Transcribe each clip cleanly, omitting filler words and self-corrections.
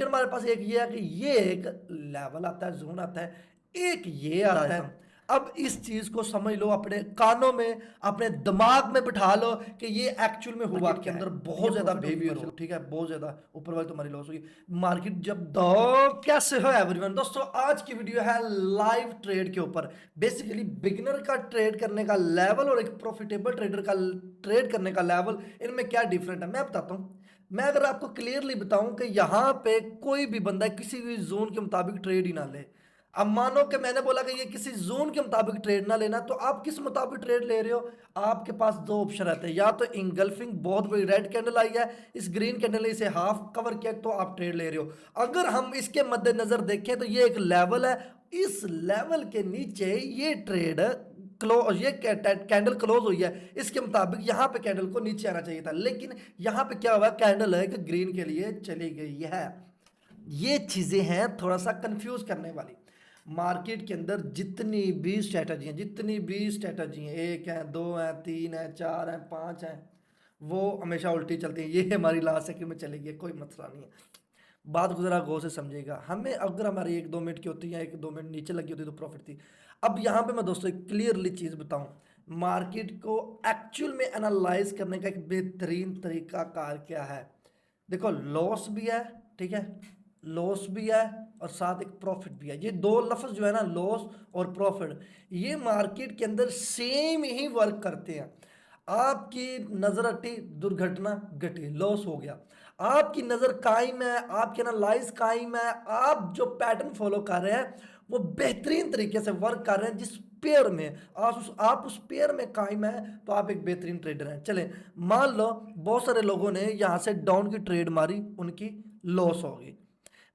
Option हमारे पास एक ये है कि ये एक लेवल आता है, जोन आता है, एक ये आता है। अब इस चीज को समझ लो, अपने कानों में, अपने दिमाग में बिठा लो कि ये एक्चुअल में हुआ के अंदर बहुत ज्यादा बिहेवियर हो, ठीक है, बहुत ज्यादा ऊपर वाली तुम्हारी लॉस होगी मार्केट जब दो। कैसे हो एवरीवन दोस्तों, आज की वीडियो है लाइव ट्रेड के ऊपर। बेसिकली बिगिनर का ट्रेड करने का लेवल और एक प्रॉफिटेबल ट्रेडर का ट्रेड करने का लेवल, इनमें क्या डिफरेंट है मैं बताता हूं। मैं अगर आपको क्लियरली बताऊं कि यहां पे कोई भी बंदा किसी भी जोन के मुताबिक ट्रेड ही ना ले। अब मानो कि मैंने बोला कि ये किसी जोन के मुताबिक ट्रेड ना लेना, तो आप किस मुताबिक ट्रेड ले रहे हो? आपके पास दो ऑप्शन रहते हैं, या तो इंगल्फिंग बहुत बड़ी रेड कैंडल आई है, इस ग्रीन कैंडल ने इसे हाफ कवर किया, तो आप ट्रेड ले रहे हो। अगर हम इसके मद्देनजर देखें तो ये एक लेवल है, इस लेवल के नीचे ये ट्रेड ये कैंडल क्लोज हुई है, इसके मुताबिक यहां पे कैंडल को नीचे आना चाहिए था, लेकिन यहां पे क्या हुआ, कैंडल है कि ग्रीन के लिए चली गई है। ये चीजें हैं थोड़ा सा कंफ्यूज करने वाली। मार्केट के अंदर जितनी भी स्ट्रेटजी हैं, जितनी भी स्ट्रेटजी हैं, एक है, दो है, तीन है, चार है, पांच है, वो हमेशा उल्टी चलती है। ये हमारी लास्ट सेकंड में चलेगी, कोई मसला नहीं है। बात को जरा गौर से समझिएगा। हमें अगर हमारी 1-2 मिनट की होती है, 1-2 मिनट नीचे लगी होती तो प्रॉफिट थी। अब यहां पे मैं दोस्तों एक क्लियरली चीज बताऊं, मार्केट को एक्चुअल में एनालाइज करने का एक बेहतरीन तरीका कार क्या है। देखो, लॉस भी है, ठीक है, लॉस भी है और साथ एक प्रॉफिट भी है। ये दो लफ्ज जो है ना, लॉस और प्रॉफिट, ये मार्केट के अंदर सेम ही वर्क करते हैं। आपकी नजर हटी, दुर्घटना घटी, लॉस हो गया। आपकी नजर कायम है, आपकी एनालाइज कायम है, आप जो पैटर्न फॉलो कर रहे हैं वो बेहतरीन तरीके से वर्क कर रहे हैं। जिस पेयर में आप उस पेयर में कायम है, तो आप एक बेहतरीन ट्रेडर हैं। चलें, मान लो बहुत सारे लोगों ने यहां से डाउन की ट्रेड मारी, उनकी लॉस होगी।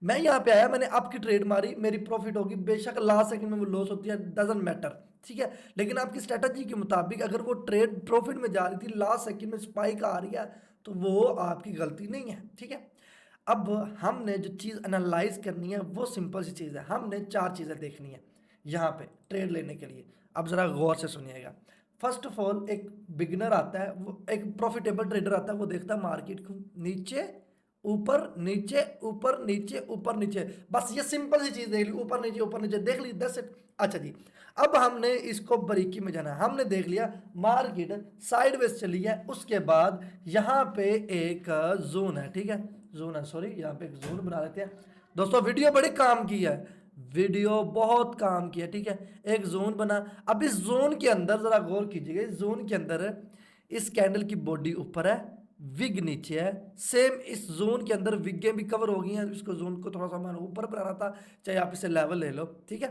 मैं यहां पे आया, मैंने अप की ट्रेड मारी, मेरी प्रॉफिट होगी। बेशक लास्ट सेकंड में वो लॉस होती है, डजंट मैटर, ठीक है, लेकिन आपकी स्ट्रेटजी के मुताबिक अगर वो ट्रेड प्रॉफिट में जा रही थी, लास्ट सेकंड में स्पाइक आ रही है, तो वो आपकी गलती नहीं है, ठीक है। अब हमने जो चीज़ एनालाइज करनी है वो सिंपल सी चीज़ है। हमने चार चीज़ें देखनी है यहाँ पे ट्रेड लेने के लिए। अब ज़रा गौर से सुनिएगा। फर्स्ट ऑफ ऑल, एक बिगिनर आता है, वो एक प्रॉफिटेबल ट्रेडर आता है, वो देखता है मार्केट को नीचे ऊपर नीचे ऊपर नीचे ऊपर नीचे, बस ये सिंपल सी चीज़ देख ली, ऊपर नीचे देख ली, 10 सेट। अच्छा जी, अब हमने इसको बारीकी में जाना है। हमने देख लिया मार्केट साइडवेज चली है, उसके बाद यहाँ पे एक जोन है, ठीक है, जोन है, सॉरी, यहाँ पे एक जोन बना लेते हैं। दोस्तों वीडियो बड़ी काम की है, वीडियो बहुत काम की है, ठीक है। एक जोन बना, अब इस जोन के अंदर जरा गौर कीजिएगा, इस जोन के अंदर इस कैंडल की बॉडी ऊपर है, विग नीचे है। सेम इस जोन के अंदर विगें भी कवर हो गई हैं, इसको जोन को थोड़ा सा मैंने ऊपर बनाना था, चाहे आप इसे लेवल ले लो, ठीक है।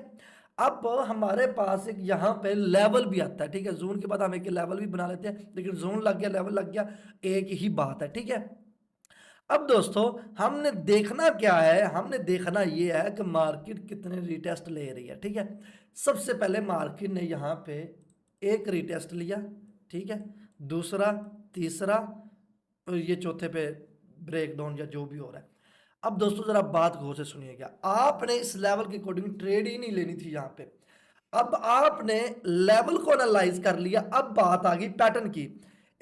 अब हमारे पास एक यहाँ पे लेवल भी आता है, ठीक है, जोन के बाद हम एक लेवल भी बना लेते हैं, लेकिन जोन लग गया, लेवल लग गया, एक ही बात है, ठीक है। अब दोस्तों हमने देखना क्या है, हमने देखना ये है कि मार्केट कितने रिटेस्ट ले रही है, ठीक है। सबसे पहले मार्केट ने यहाँ पे एक रिटेस्ट लिया, ठीक है, दूसरा, तीसरा, और ये चौथे पे ब्रेक डाउन या जो भी हो रहा है। अब दोस्तों जरा बात गौर से सुनिएगा, आपने इस लेवल के अकॉर्डिंग ट्रेड ही नहीं लेनी थी यहाँ पे। अब आपने लेवल को एनालाइज कर लिया, अब बात आ गई पैटर्न की।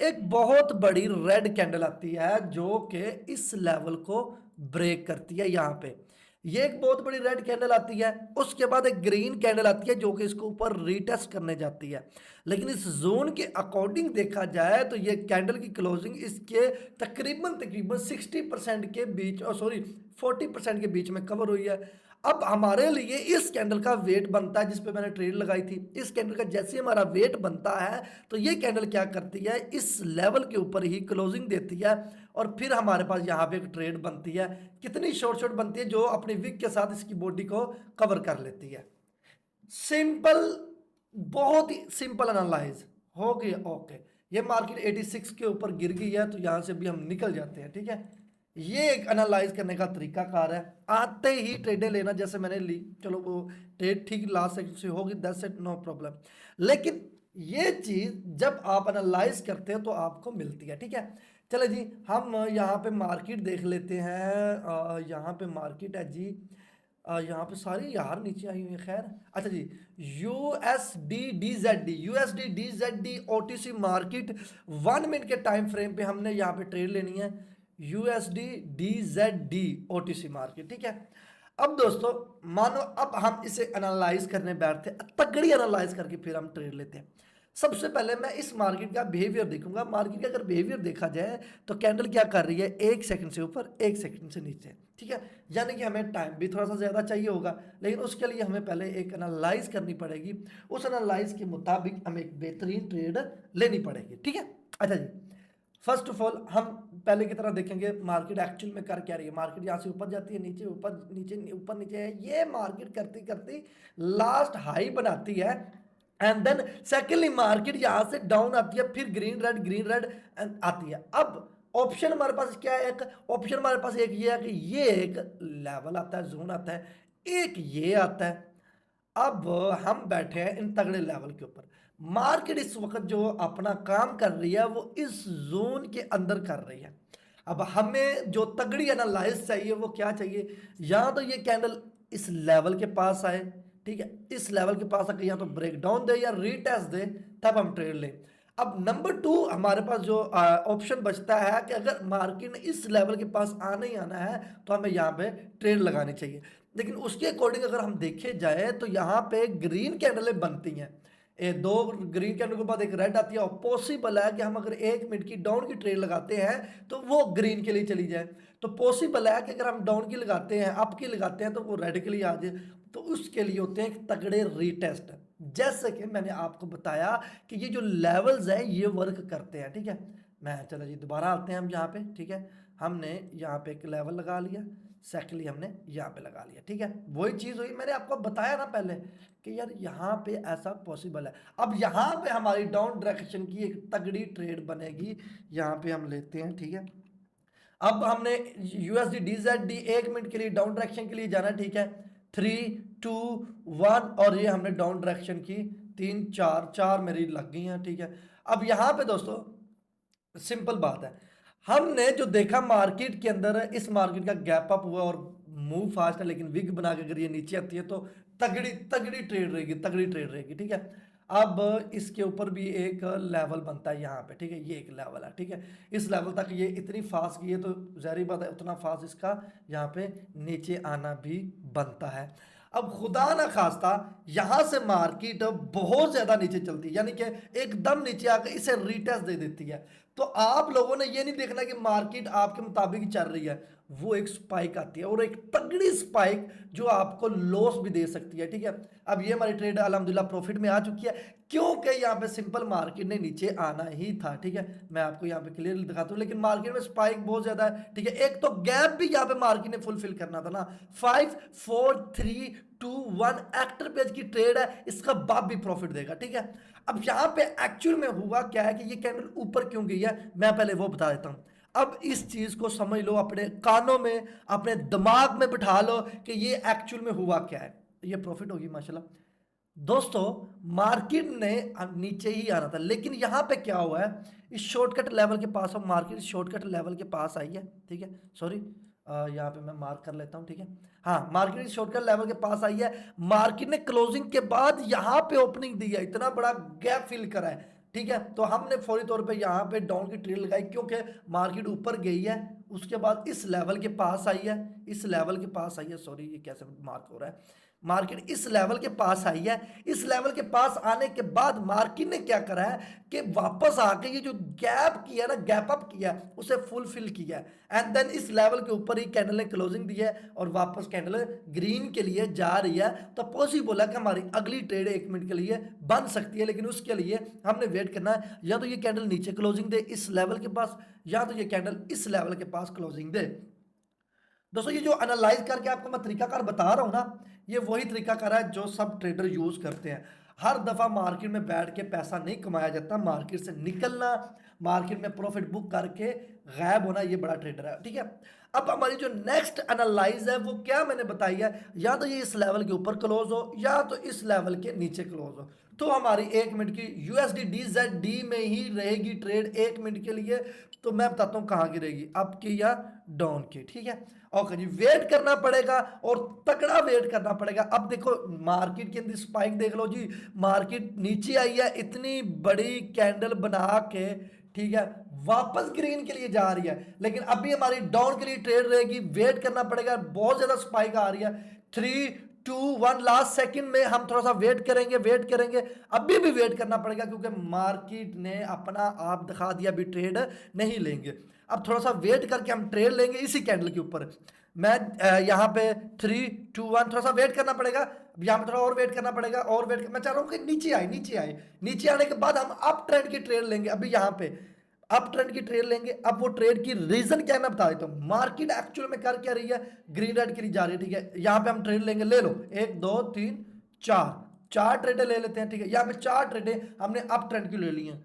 एक बहुत बड़ी रेड कैंडल आती है जो कि इस लेवल को ब्रेक करती है, यहां पे ये एक बहुत बड़ी रेड कैंडल आती है। उसके बाद एक ग्रीन कैंडल आती है जो कि इसको ऊपर रीटेस्ट करने जाती है। लेकिन इस जोन के अकॉर्डिंग देखा जाए तो ये कैंडल की क्लोजिंग इसके तकरीबन तकरीबन 60% के बीच, और सॉरी 40% के बीच में कवर हुई है। अब हमारे लिए इस कैंडल का वेट बनता है, जिस पे मैंने ट्रेड लगाई थी, इस कैंडल का जैसे हमारा वेट बनता है, तो ये कैंडल क्या करती है, इस लेवल के ऊपर ही क्लोजिंग देती है, और फिर हमारे पास यहाँ पे एक ट्रेड बनती है। कितनी शॉर्ट बनती है, जो अपनी विक के साथ इसकी बॉडी को कवर कर लेती है। सिंपल, बहुत ही सिंपल एनालाइज हो गया, ओके। ये मार्केट 86 के ऊपर गिर गई है, तो यहां से भी हम निकल जाते हैं, ठीक है। ये एक एनालाइज करने का तरीका कार है। आते ही ट्रेडें लेना, जैसे मैंने ली, चलो वो ट्रेड ठीक लास्ट सेक्शन से होगी, 10 सेट, नो प्रॉब्लम। लेकिन ये चीज जब आप एनालाइज करते हैं तो आपको मिलती है, ठीक है। चलो जी, हम यहाँ पे मार्केट देख लेते हैं। यहाँ पे मार्केट है जी, यहाँ पे सारी यार नीचे आई हुई है, खैर। अच्छा जी, USD D Z D OTC market 1 मिनट के टाइम फ्रेम पे हमने यहाँ पे ट्रेड लेनी है। USD DZD OTC मार्केट, ठीक है। अब दोस्तों मानो अब हम इसे एनालाइज करने बैठते हैं, तगड़ी एनालाइज करके फिर हम ट्रेड लेते हैं। सबसे पहले मैं इस मार्केट का बिहेवियर देखूंगा। मार्केट का अगर बिहेवियर देखा जाए तो कैंडल क्या कर रही है, 1 सेकंड से ऊपर 1 सेकंड से नीचे, ठीक है। यानी कि हमें टाइम भी थोड़ा सा ज़्यादा चाहिए होगा, लेकिन उसके लिए हमें पहले एक एनालाइज करनी पड़ेगी। उस एनालाइज के मुताबिक हमें एक बेहतरीन ट्रेड लेनी पड़ेगी, ठीक है। अच्छा जी, फर्स्ट ऑफ ऑल हम पहले की तरह देखेंगे मार्केट एक्चुअल में कर क्या रही है। मार्केट यहाँ से ऊपर जाती है, नीचे ऊपर नीचे ऊपर नीचे है, ये मार्केट करती करती लास्ट हाई बनाती है, एंड देन सेकेंडली मार्केट यहाँ से डाउन आती है, फिर ग्रीन रेड आती है। अब ऑप्शन हमारे पास क्या है, एक ऑप्शन हमारे पास एक ये है कि ये एक लेवल आता है, जोन आता है, एक ये आता है। अब हम बैठे हैं इन तगड़े लेवल के ऊपर। मार्केट इस वक्त जो अपना काम कर रही है वो इस जोन के अंदर कर रही है। अब हमें जो तगड़ी एनालाइज चाहिए वो क्या चाहिए, या तो ये कैंडल इस लेवल के पास आए, ठीक है, इस लेवल के पास आके या तो ब्रेक डाउन दे या रीटेस्ट दे, तब हम ट्रेड लें। अब नंबर 2 हमारे पास जो ऑप्शन बचता है कि अगर मार्केट ने इस लेवल के पास आना ही आना है तो हमें यहाँ पे ट्रेड लगानी चाहिए। लेकिन उसके अकॉर्डिंग अगर हम देखे जाए तो यहाँ पे ग्रीन कैंडलें बनती हैं, ये 2 ग्रीन कैंडल के बाद एक रेड आती है, और पॉसिबल है कि हम अगर 1 मिनट की डाउन की ट्रेड लगाते हैं तो वो ग्रीन के लिए चली जाए, तो पॉसिबल है कि अगर हम डाउन की लगाते हैं, अप की लगाते हैं तो वो रेड के लिए आ जाए। तो उसके लिए होते हैं तगड़े रीटेस्ट, जैसे कि मैंने आपको बताया कि ये जो लेवल्स है ये वर्क करते हैं, ठीक है। मैं चलो जी दोबारा आते हैं हम यहाँ पे, ठीक है। हमने यहाँ पे एक लेवल लगा लिया, सेकेंडली हमने यहाँ पे लगा लिया, ठीक है। वही चीज़ हुई, मैंने आपको बताया ना पहले कि यार यहाँ पे ऐसा पॉसिबल है। अब यहाँ पे हमारी डाउन डायरेक्शन की एक तगड़ी ट्रेड बनेगी, यहाँ पे हम लेते हैं, ठीक है। अब हमने USD DZD 1 मिनट के लिए डाउन डायरेक्शन के लिए जाना, ठीक है। 3 2 1 और ये हमने डाउन डायरेक्शन की 3 4 मेरी लग गई हैं, ठीक है। अब यहाँ पे दोस्तों सिंपल बात है, हमने जो देखा मार्केट के अंदर, इस मार्केट का गैप अप हुआ और मूव फास्ट है, लेकिन विग बना के अगर ये नीचे आती है तो तगड़ी तगड़ी ट्रेड रहेगी, तगड़ी ट्रेड रहेगी, ठीक है। अब इसके ऊपर भी एक लेवल बनता है यहाँ पे, ठीक है, ये एक लेवल है, ठीक है। इस लेवल तक ये इतनी फास्ट की है तो ज़ाहिर बात है उतना फास्ट इसका यहाँ पे नीचे आना भी बनता है। अब खुदा ना खास्ता यहाँ से मार्केट बहुत ज़्यादा नीचे चलती है, यानी कि एकदम नीचे आकर इसे रीटेस्ट दे देती है, तो आप लोगों ने ये नहीं देखना कि मार्केट आपके मुताबिक चल रही है, वो एक स्पाइक आती है और एक तगड़ी स्पाइक जो आपको लॉस भी दे सकती है, ठीक है। अब ये हमारी ट्रेड अल्हम्दुलिल्लाह प्रॉफिट में आ चुकी है, क्योंकि यहाँ पे सिंपल मार्केट ने नीचे आना ही था, ठीक है। मैं आपको यहाँ पे क्लियरली दिखाता हूँ, लेकिन मार्केट में स्पाइक बहुत ज्यादा है, ठीक है। एक तो गैप भी यहाँ पे मार्केट ने फुलफिल करना था ना। 5 4 3 2 1 एक्टर पेज की ट्रेड है, इसका बाप भी प्रॉफिट देगा, ठीक है। अब यहाँ पे एक्चुअल में हुआ क्या है कि ये कैंडल ऊपर क्यों गई है, मैं पहले वो बता देता हूँ। अब इस चीज को समझ लो, अपने कानों में अपने दिमाग में बिठा लो कि ये एक्चुअल में हुआ क्या है। ये प्रॉफिट होगी माशाल्लाह दोस्तों। मार्केट ने नीचे ही आना था, लेकिन यहां पे क्या हुआ है, इस शॉर्टकट लेवल के पास, अब मार्केट शॉर्टकट लेवल के पास आई है, ठीक है। सॉरी, यहाँ पे मैं मार्क कर लेता हूँ, ठीक है। हाँ, मार्केट शॉर्टकट लेवल के पास आई है, मार्केट ने क्लोजिंग के बाद यहाँ पे ओपनिंग दी है, इतना बड़ा गैप फिल करा है, ठीक है। तो हमने फौरी तौर पे यहाँ पे डाउन की ट्रेड लगाई, क्योंकि मार्केट ऊपर गई है, उसके बाद इस लेवल के पास आई है, इस लेवल के पास आई है, सॉरी ये कैसे मार्क हो रहा है, मार्केट इस लेवल के पास आई है। इस लेवल के पास आने के बाद मार्केट ने क्या करा है कि वापस आके ये जो गैप किया ना, गैप अप किया, उसे फुलफिल किया, एंड देन इस लेवल के ऊपर ही कैंडल ने क्लोजिंग दी है और वापस कैंडल ग्रीन के लिए जा रही है। तो पॉसिबल है कि हमारी अगली ट्रेड 1 मिनट के लिए बन सकती है, लेकिन उसके लिए हमने वेट करना है, या तो ये कैंडल नीचे क्लोजिंग दे इस लेवल के पास, या तो ये कैंडल इस लेवल के पास क्लोजिंग दे। दोस्तों ये जो एनालाइज करके आपको मैं तरीकाकार बता रहा हूं ना, ये वही तरीकाकार है जो सब ट्रेडर यूज करते हैं। हर दफा मार्केट में बैठ के पैसा नहीं कमाया जाता, मार्केट से निकलना, मार्केट में प्रॉफिट बुक करके गायब होना, ये बड़ा ट्रेडर है, ठीक है। अब हमारी जो नेक्स्ट एनालाइज है वो क्या मैंने बताई है, या तो ये इस लेवल के ऊपर क्लोज हो या तो इस लेवल के नीचे क्लोज हो, तो हमारी 1 मिनट की USD DZD में ही रहेगी ट्रेड 1 मिनट के लिए। तो मैं बताता हूँ कहाँ की रहेगी, अप की या डाउन की, ठीक है। ओके जी, वेट करना पड़ेगा और तगड़ा वेट करना पड़ेगा। अब देखो मार्केट के अंदर स्पाइक देख लो जी, मार्केट नीचे आई है, इतनी बड़ी कैंडल बना के, ठीक है, वापस ग्रीन के लिए जा रही है, लेकिन अभी हमारी डाउन के लिए ट्रेड रहेगी, वेट करना पड़ेगा, बहुत ज्यादा स्पाइक आ रही है। 3 2 1 लास्ट सेकंड में हम थोड़ा सा वेट करेंगे, वेट करेंगे, अभी भी वेट करना पड़ेगा क्योंकि मार्केट ने अपना आप दिखा दिया, अभी ट्रेड नहीं लेंगे। अब थोड़ा सा वेट करके हम ट्रेड लेंगे इसी कैंडल के ऊपर। मैं यहाँ पे 3 2 1 थोड़ा सा वेट करना पड़ेगा, यहाँ पे थोड़ा और वेट करना पड़ेगा, और वेट मैं चाह रहा हूँ कि नीचे आए, नीचे आए, नीचे आने के बाद हम अप ट्रेंड की ट्रेड लेंगे। अभी यहाँ पे अप ट्रेंड की ट्रेड लेंगे। अब वो ट्रेड की रीजन क्या है मैं बता देता हूँ। मार्केट एक्चुअल में कर क्या रही है, ग्रीन रेड के लिए जा रही है, ठीक है। यहाँ पे हम ट्रेड लेंगे, ले लो 1 2 3 4 चार ट्रेडें ले लेते हैं, ठीक है। यहाँ पे चार ट्रेडें हमने अप ट्रेंड की ले ली हैं।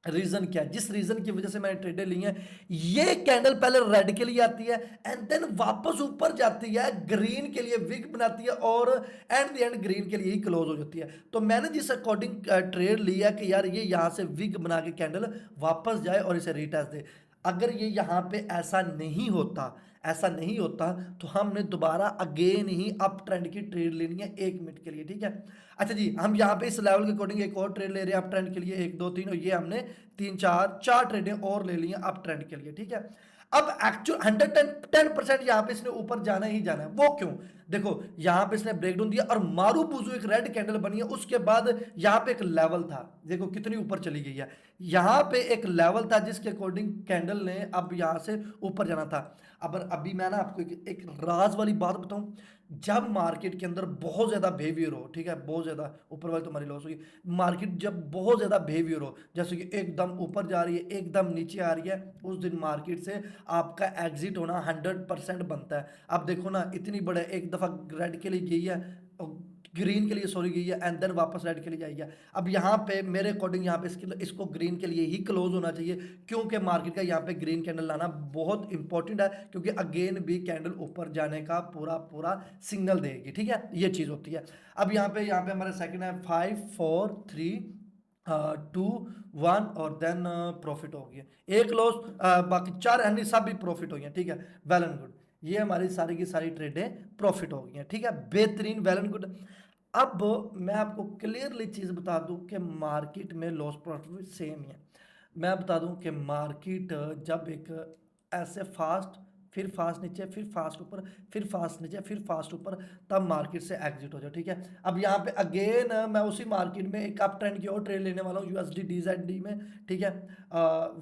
रीजन क्या है, जिस रीजन की वजह से मैंने ट्रेडें ली हैं, ये कैंडल पहले रेड के लिए आती है एंड देन वापस ऊपर जाती है, ग्रीन के लिए विक बनाती है और एंड द एंड ग्रीन के लिए ही क्लोज हो जाती है। तो मैंने जिस अकॉर्डिंग ट्रेड लिया कि यार ये यहां से विक बना के कैंडल वापस जाए और इसे रिटेस्ट दे। अगर ये यहां पे ऐसा नहीं होता, ऐसा नहीं होता, तो हमने दोबारा अगेन ही अप ट्रेंड की ट्रेड लेनी है 1 मिनट के लिए, ठीक है। अच्छा जी, हम यहाँ पे इस लेवल के अकॉर्डिंग एक और ट्रेड ले रहे हैं अप ट्रेंड के लिए, 1 2 3, और ये हमने 3 4 ट्रेडें और ले ली हैं अप ट्रेंड के लिए, ठीक है। अब एक्चुअल 110% यहाँ पे इसने ऊपर जाना ही जाना है। वो क्यों, देखो यहाँ पे इसने ब्रेकडाउन दिया और मारू बुजू एक रेड कैंडल बनी है, उसके बाद यहाँ पे एक लेवल था, देखो कितनी ऊपर चली गई है। यहाँ पे एक लेवल था जिसके अकॉर्डिंग कैंडल ने अब यहाँ से ऊपर जाना था। अब अभी मैं ना आपको एक राज वाली बात बताऊं, जब मार्केट के अंदर बहुत ज्यादा बिहेवियर हो, ठीक है, बहुत ज्यादा ऊपर वाली तुम्हारी लॉस होगी। मार्केट जब बहुत ज्यादा बिहेवियर हो, जैसे कि एकदम ऊपर जा रही है, एकदम नीचे आ रही है, उस दिन मार्केट से आपका एग्जिट होना 100% बनता है। अब देखो ना, इतनी बड़े एक दफा रेड के लिए गई है, ग्रीन के लिए सॉरी गई है एंड देन वापस रेड के लिए जाएगी। अब यहाँ पे मेरे अकॉर्डिंग यहाँ पे इसको ग्रीन के लिए ही क्लोज होना चाहिए, क्योंकि मार्केट का यहाँ पे ग्रीन कैंडल लाना बहुत इंपॉर्टेंट है, क्योंकि अगेन भी कैंडल ऊपर जाने का पूरा पूरा सिग्नल देगी, ठीक है, ये चीज़ होती है। अब यहाँ पे हमारे सेकंड है 5 4 3 2 1 और देन प्रॉफिट हो गया, एक लॉस, बाकी चार अन्य सब भी प्रॉफिट हो गया, ठीक है, वेल एंड गुड। ये हमारी सारी की सारी ट्रेडें प्रॉफिट हो गई हैं, ठीक है, बेहतरीन, वेल एंड गुड। अब मैं आपको क्लियरली चीज़ बता दूं कि मार्केट में लॉस प्रॉफिट सेम ही है। मैं बता दूं कि मार्केट जब एक ऐसे फास्ट, फिर फास्ट नीचे, फिर फास्ट ऊपर, फिर फास्ट नीचे, फिर फास्ट ऊपर, तब मार्केट से एग्जिट हो जाए, ठीक है। अब यहाँ पे अगेन मैं उसी मार्केट में एक अप ट्रेंड की और ट्रेड लेने वाला हूँ यूएसडी डीजेड में, ठीक है।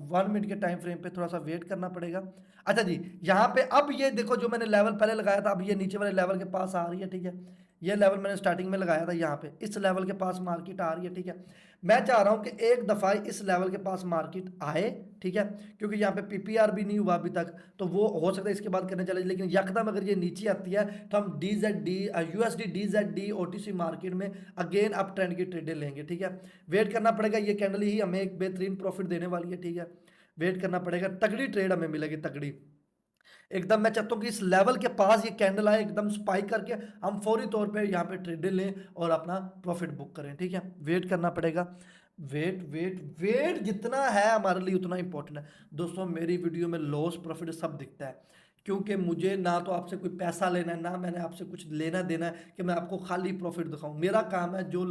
1 मिनट के टाइम फ्रेम पे थोड़ा सा वेट करना पड़ेगा। अच्छा जी, यहाँ पे अब ये देखो, जो मैंने लेवल पहले लगाया था, अब ये नीचे वाले लेवल के पास आ रही है, ठीक है। ये लेवल मैंने स्टार्टिंग में लगाया था, यहाँ पे इस लेवल के पास मार्केट आ रही है, ठीक है। मैं चाह रहा हूँ कि एक दफ़ा इस लेवल के पास मार्केट आए, ठीक है, क्योंकि यहाँ पे पीपीआर भी नहीं हुआ अभी तक, तो वो हो सकता है इसके बाद करने चले, लेकिन यकदम अगर ये नीचे आती है तो हम DZD USD DZD OTC market में अगेन अप ट्रेंड की ट्रेडें लेंगे, ठीक है। वेट करना पड़ेगा, ये कैंडल ही हमें एक बेहतरीन प्रॉफिट देने वाली है, ठीक है। वेट करना पड़ेगा, तगड़ी ट्रेड हमें मिलेगी, तगड़ी एकदम। मैं चाहता हूँ कि इस लेवल के पास ये कैंडल आए, एकदम स्पाइक करके हम फौरी तौर पे यहाँ पे ट्रेडें लें और अपना प्रॉफिट बुक करें, ठीक है। वेट करना पड़ेगा, वेट वेट वेट जितना है हमारे लिए उतना इंपॉर्टेंट है दोस्तों। मेरी वीडियो में लॉस प्रॉफिट सब दिखता है, क्योंकि मुझे ना तो आपसे कोई पैसा लेना है, ना मैंने आपसे कुछ लेना देना है कि मैं आपको खाली प्रॉफिट दिखाऊं। मेरा काम है जो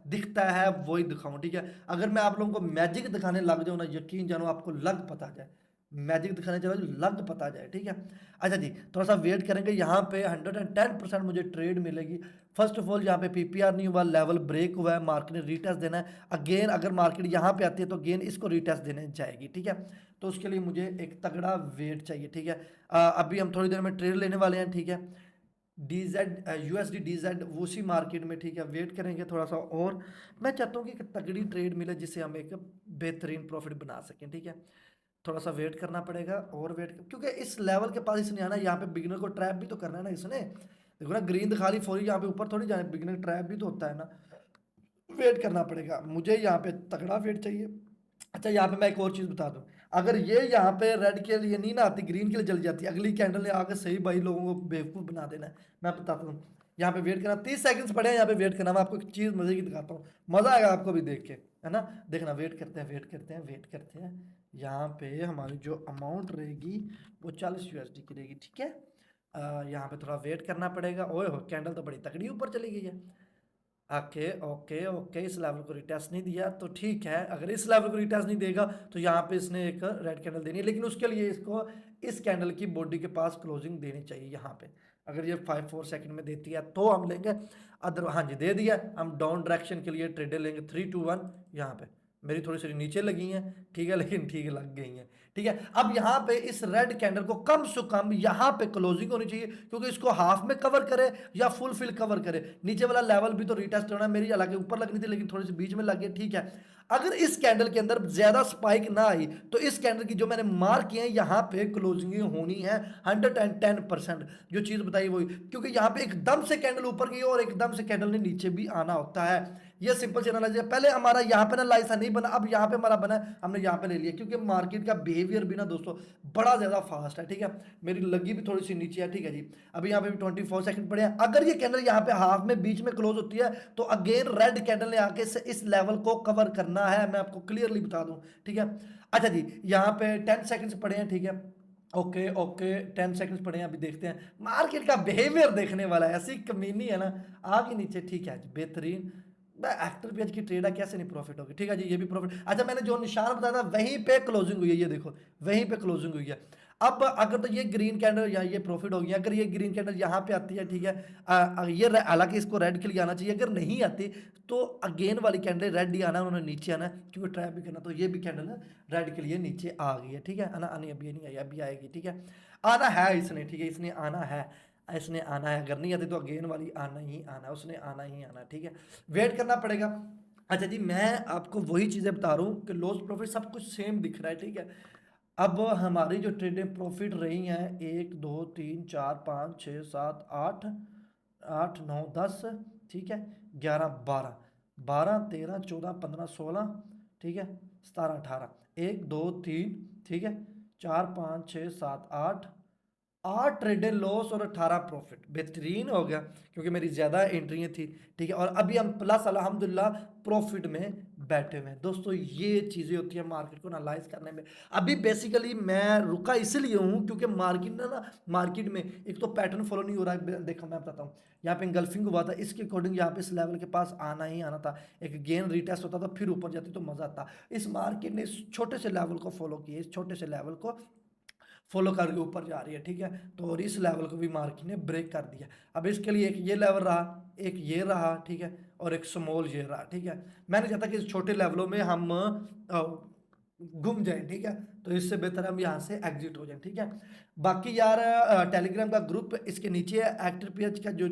दिखता है वही दिखाऊं, ठीक है। अगर मैं आप लोगों को मैजिक दिखाने लग जाऊँ ना, यकीन जानो आपको लग पता जाए, मैजिक दिखाने चलो लग पता जाए, ठीक है। अच्छा जी, थोड़ा सा वेट करेंगे, यहाँ पे 110% मुझे ट्रेड मिलेगी। फर्स्ट ऑफ ऑल यहाँ पे पीपीआर नहीं हुआ, लेवल ब्रेक हुआ है, मार्केट ने रीटेस्ट देना है अगेन। अगर मार्केट यहाँ पे आती है तो अगेन इसको रीटेस्ट देने जाएगी, ठीक है। तो उसके लिए मुझे एक तगड़ा वेट चाहिए, ठीक है। अभी हम थोड़ी देर में ट्रेड लेने वाले हैं, ठीक है। डीजेड यूएसडी डीजेड उसी मार्केट में, ठीक है। वेट करेंगे थोड़ा सा और, मैं चाहता हूँ कि एक तगड़ी ट्रेड मिले जिससे हम एक बेहतरीन प्रॉफिट बना सकें, ठीक है। थोड़ा सा वेट करना पड़ेगा और क्योंकि इस लेवल के पास इसने आना, यहाँ पे बिगिनर को ट्रैप भी तो करना है ना इसने। देखो ना, ग्रीन दिखा ली फौरी, यहाँ पे ऊपर थोड़ी जाए, बिगिनर ट्रैप भी तो होता है ना। वेट करना पड़ेगा मुझे, यहाँ पे तगड़ा वेट चाहिए। अच्छा, यहाँ पे मैं एक और चीज़ बता दूँ, अगर ये यहाँ पे रेड के लिए नहीं ना आती, ग्रीन के लिए जल जाती, अगली कैंडल ने आकर सही भाई लोगों को बेवकूफ़ बना देना है। मैं बताता हूँ, यहाँ पे वेट करना 30 सेकंड्स पड़े हैं, यहाँ पे वेट करना। मैं आपको एक चीज़ मजे की दिखाता हूँ, मज़ा आएगा आपको भी देख के, है ना। देखना, वेट करते हैं, वेट करते हैं, वेट करते हैं। यहाँ पे हमारी जो अमाउंट रहेगी वो 40 USD की रहेगी, ठीक है। यहाँ पे थोड़ा वेट करना पड़ेगा। ओए हो, कैंडल तो बड़ी तगड़ी ऊपर चली गई है। ओके ओके ओके, इस लेवल को रिटेस्ट नहीं दिया तो ठीक है। अगर इस लेवल को रिटेस्ट नहीं देगा तो यहाँ पे इसने एक रेड कैंडल देनी है, लेकिन उसके लिए इसको इस कैंडल की बॉडी के पास क्लोजिंग देनी चाहिए यहाँ पे। अगर ये 5-4 सेकंड में देती है तो हम लेंगे, अदर हाँ जी दे दिया। हम डाउन डायरेक्शन के लिए ट्रेडर लेंगे 3-2-1। यहाँ पे मेरी थोड़ी सी नीचे लगी हैं, ठीक है, लेकिन ठीक लग गई हैं, ठीक है। अब यहाँ पे इस रेड कैंडल को कम से कम यहाँ पे क्लोजिंग होनी चाहिए, क्योंकि इसको हाफ में कवर करे या फुल फिल कवर करे। नीचे वाला लेवल भी तो रिटेस्ट होना है, मेरी हालांकि ऊपर लगनी थी लेकिन थोड़ी सी बीच में लग गई, ठीक है। अगर इस कैंडल के अंदर ज्यादा स्पाइक ना आई तो इस कैंडल की जो मैंने मार्क किए हैं यहाँ पे क्लोजिंग होनी है 110%। जो चीज बताई वही, क्योंकि यहाँ पे एकदम से कैंडल ऊपर गई और एकदम से कैंडल ने नीचे भी आना होता है। ये सिंपल सी एनालिसिस है। पहले हमारा यहाँ पे ना लाइसा नहीं बना, अब यहाँ पे हमारा बना, हमने यहाँ पे ले लिया, क्योंकि मार्केट का बिहेवियर भी ना दोस्तों बड़ा ज्यादा फास्ट है, ठीक है। मेरी लगी भी थोड़ी सी नीचे है, ठीक है जी। अभी यहाँ पे भी 24 सेकंड पड़े हैं। अगर ये कैंडल यहाँ पे हाफ में बीच में क्लोज होती है तो अगेन रेड कैंडल ने आके इस लेवल को कवर करना है, मैं आपको क्लियरली बता दूं, ठीक है। अच्छा जी, यहाँ पे 10 सेकंड्स पड़े हैं, ठीक है। ओके ओके, 10 सेकंड्स पड़े हैं। अभी देखते हैं मार्केट का बिहेवियर देखने वाला है, ऐसी कमीनी है ना, आगे नीचे, ठीक है जी, बेहतरीन। एक्टर पेज की ट्रेड है, कैसे नहीं प्रॉफिट होगी, ठीक है जी, ये भी प्रॉफिट। अच्छा, मैंने जो निशान बताया था वहीं पे क्लोजिंग हुई है, ये देखो वहीं पे क्लोजिंग हुई है। अब अगर तो ये ग्रीन कैंडल या ये प्रॉफिट होगी, अगर ये ग्रीन कैंडल यहाँ पे आती है, ठीक है, ये हालांकि इसको रेड के लिए आना चाहिए, अगर नहीं आती तो अगेन वाली कैंडल रेड ही आना, उन्होंने नीचे आना, क्योंकि ट्रैप भी करना। तो ये भी कैंडल रेड के लिए नीचे आ गई है, ठीक है, आना आनी अभी नहीं आई, अभी आएगी, ठीक है। आना है इसने, ठीक है, इसने आना है, इसने आना है। अगर नहीं आती तो अगेन वाली आना ही आना, उसने आना ही आना, ठीक है, वेट करना पड़ेगा। अच्छा जी, मैं आपको वही चीज़ें बता रहा हूँ कि लॉस प्रॉफिट सब कुछ सेम दिख रहा है, ठीक है। अब हमारी जो ट्रेडें प्रॉफिट रही हैं 1 2 3 4 5 6 7 8, 8 9 10, ठीक है, 11 12, 12 13 14 15 16, ठीक है, 17 18, 1 2 3, ठीक है, 4 5 6 7 8, 8 ट्रेडें लॉस और 18 प्रॉफिट, बेहतरीन हो गया, क्योंकि मेरी ज़्यादा एंट्रियाँ थी, ठीक है। और अभी हम प्लस अल्हम्दुलिल्लाह प्रॉफिट में बैठे हुए हैं दोस्तों। ये चीज़ें होती हैं मार्केट को एनालाइज करने में। अभी बेसिकली मैं रुका इसलिए हूँ क्योंकि मार्केट में एक तो पैटर्न फॉलो नहीं हो रहा है। देखो मैं बताता हूँ, यहाँ पे इंगल्फिंग हुआ था, इसके अकॉर्डिंग यहाँ पे इस लेवल के पास आना ही आना था, एक गेन रिटेस्ट होता था, फिर ऊपर जाती तो मज़ा आता। इस मार्केट ने इस छोटे से लेवल को फॉलो किया, इस छोटे से लेवल को फॉलो करके ऊपर जा रही है, ठीक है। तो और इस लेवल को भी मार्केट ने ब्रेक कर दिया। अब इसके लिए एक ये लेवल रहा, एक ये रहा, ठीक है, और एक स्मॉल ये रहा, ठीक है। मैंने चाहता कि इस छोटे लेवलों में हम घूम जाए, ठीक है, तो इससे बेहतर हम यहाँ से एग्जिट हो जाए, ठीक है। बाकी यार टेलीग्राम का ग्रुप इसके नीचे है, एक्टर पेज का जो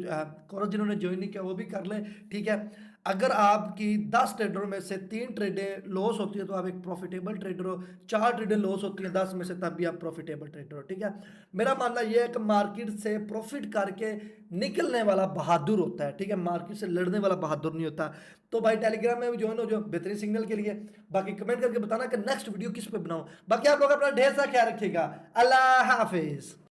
करो, जिन्होंने ज्वाइन नहीं किया वो भी कर ले, ठीक है। अगर आपकी 10 ट्रेडरों में से 3 ट्रेडें लॉस होती है तो आप एक प्रॉफिटेबल ट्रेडर हो, 4 ट्रेडें लॉस होती हैं 10 में से तब भी आप प्रॉफिटेबल ट्रेडर हो, ठीक है। मेरा मानना यह है कि मार्केट से प्रॉफिट करके निकलने वाला बहादुर होता है, ठीक है, मार्केट से लड़ने वाला बहादुर नहीं होता। तो भाई टेलीग्राम में भी ज्वाइन हो जो बेहतरीन सिग्नल के लिए। बाकी कमेंट करके बताना कि नेक्स्ट वीडियो किस पे बनाऊं। बाकी आप लोग अपना ढेर सारा ख्याल रखिएगा। अल्लाह हाफिज।